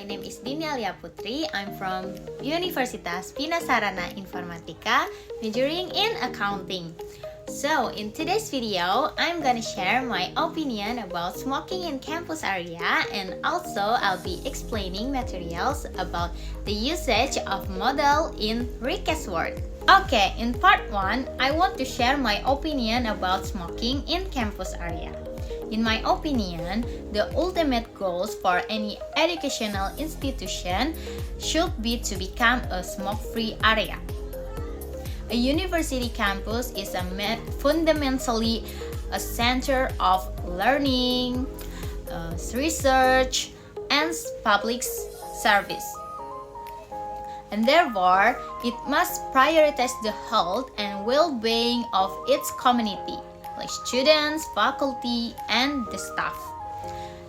my name is Dini Aliya Putri. I'm from Universitas Pinasarana Informatika, majoring in accounting. So, in today's video, I'm gonna share my opinion about smoking in campus area, and also I'll be explaining materials about the usage of model in request word. Okay, in part 1, I want to share my opinion about smoking in campus area. In my opinion, the ultimate goals for any educational institution should be to become a smoke-free area. A university campus is fundamentally a center of learning, research, and public service. And therefore, it must prioritize the health and well-being of its community, like students, faculty, and the staff.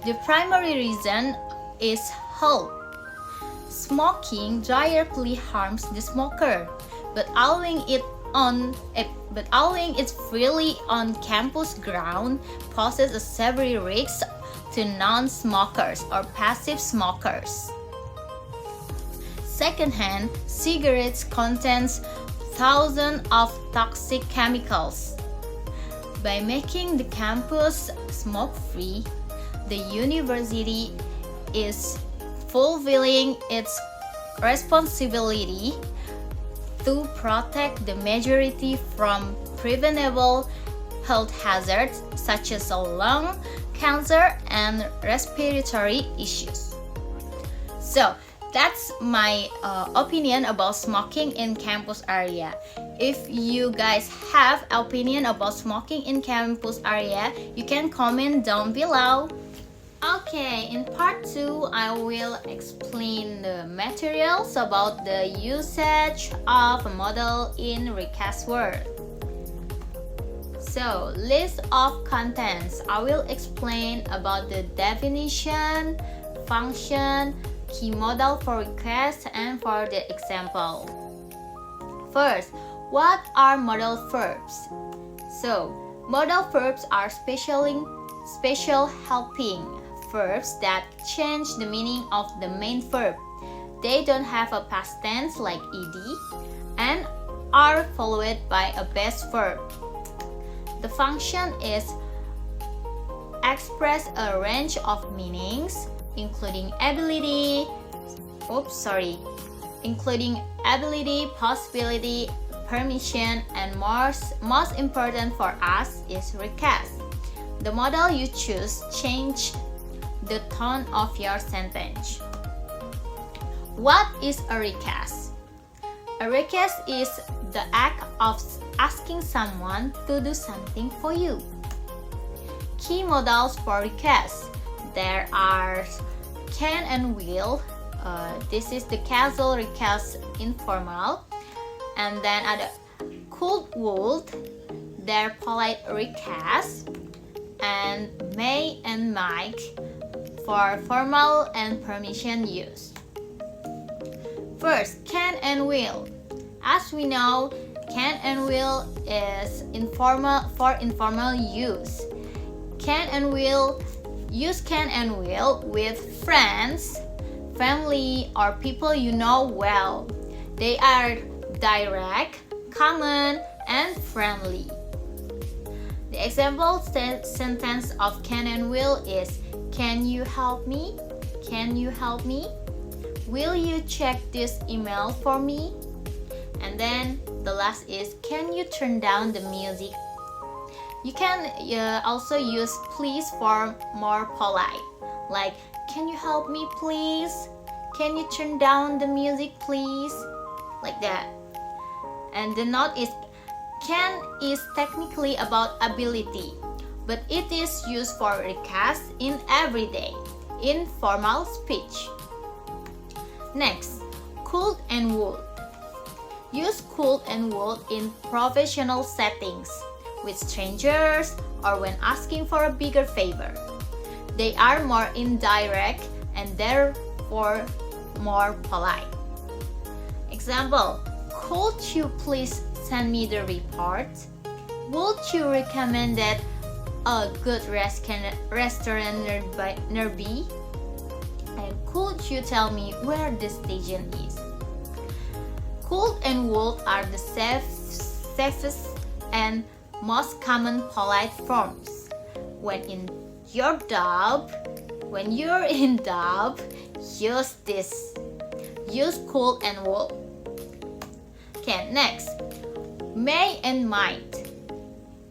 The primary reason is health. Smoking directly harms the smoker, but allowing it freely on campus ground poses a severe risk to non-smokers or passive smokers. Secondhand cigarettes contains thousands of toxic chemicals. By making the campus smoke-free, the university is fulfilling its responsibility to protect the majority from preventable health hazards such as lung cancer and respiratory issues. So, that's my opinion about smoking in campus area. If you guys have opinion about smoking in campus area, you can comment down below. Okay, in part 2, I will explain the materials about the usage of a model in request word. So, list of contents. I will explain about the definition, function, key modal for request, and for the example. First, what are modal verbs? So, modal verbs are special helping verbs that change the meaning of the main verb. They don't have a past tense like ed and are followed by a base verb. The function is express a range of meanings including ability, possibility, permission, and most important for us is request. The model you choose change the tone of your sentence. What is a request? A request is the act of asking someone to do something for you. Key modals for request. There are can and will. This is the casual request, informal. And then ada could, would, their polite request. And may and might for formal and permission use. First, can and will. As we know, can and will is for informal use. Can and will. Use can and will with friends, family, or people you know well. They are direct, common, and friendly. The example sentence of can and will is, can you help me? Can you help me? Will you check this email for me? And then the last is, can you turn down the music? You can also use please for more polite, like, can you help me please? Can you turn down the music please? Like that. And the note is, can is technically about ability, but it is used for request in everyday, informal speech. Next, could and would. Use could and would in professional settings, with strangers, or when asking for a bigger favor. They are more indirect and therefore more polite. Example, could you please send me the report? Would you recommend a good restaurant nearby? And could you tell me where the station is? Could and would are the safest and most common polite forms. When you're in doubt, use this. Use could and would. Okay, next. May and might.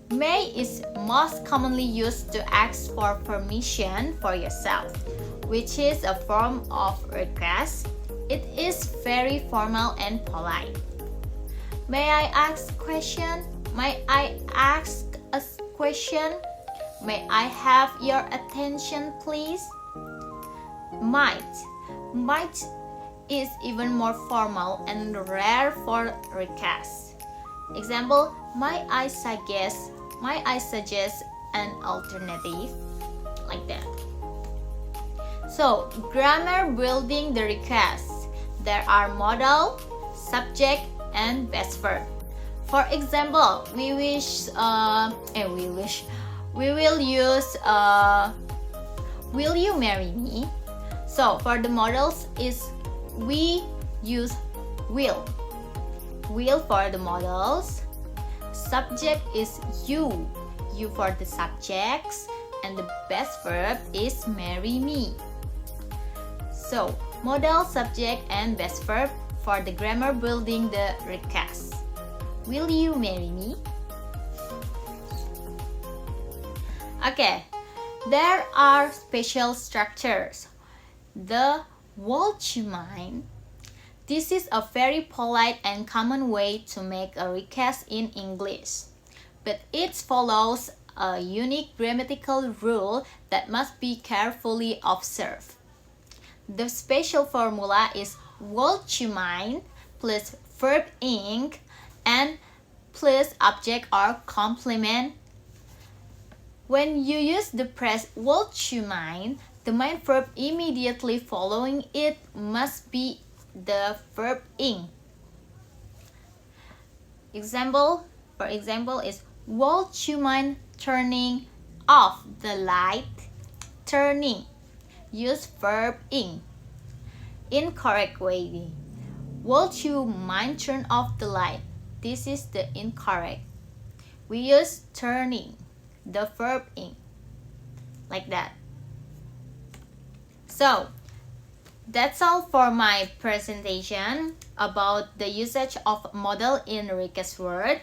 May is most commonly used to ask for permission for yourself, which is a form of request. It is very formal and polite. May I ask a question? May I ask a question? May I have your attention, please? Might. Might is even more formal and rare for requests. Example, might I suggest an alternative? Like that. So, grammar building the request. There are modal, subject, and best verb. For example, we will use will you marry me? So for the modals is we use will. Will for the modals. Subject is you. You for the subjects. And the best verb is marry me. So modal, subject, and best verb for the grammar building the request. Will you marry me? Okay, there are special structures. The would you mind? This is a very polite and common way to make a request in English, but it follows a unique grammatical rule that must be carefully observed. The special formula is would you mind plus verb ing and plus object or complement. When you use the phrase would you mind, the main verb immediately following it must be the verb ing. For example is would you mind turning off the light? Turning. Use verb ing. Incorrect way. Would you mind turn off the light? This is the incorrect. We use turning, the verb ing. Like that. So, that's all for my presentation about the usage of modal in request word.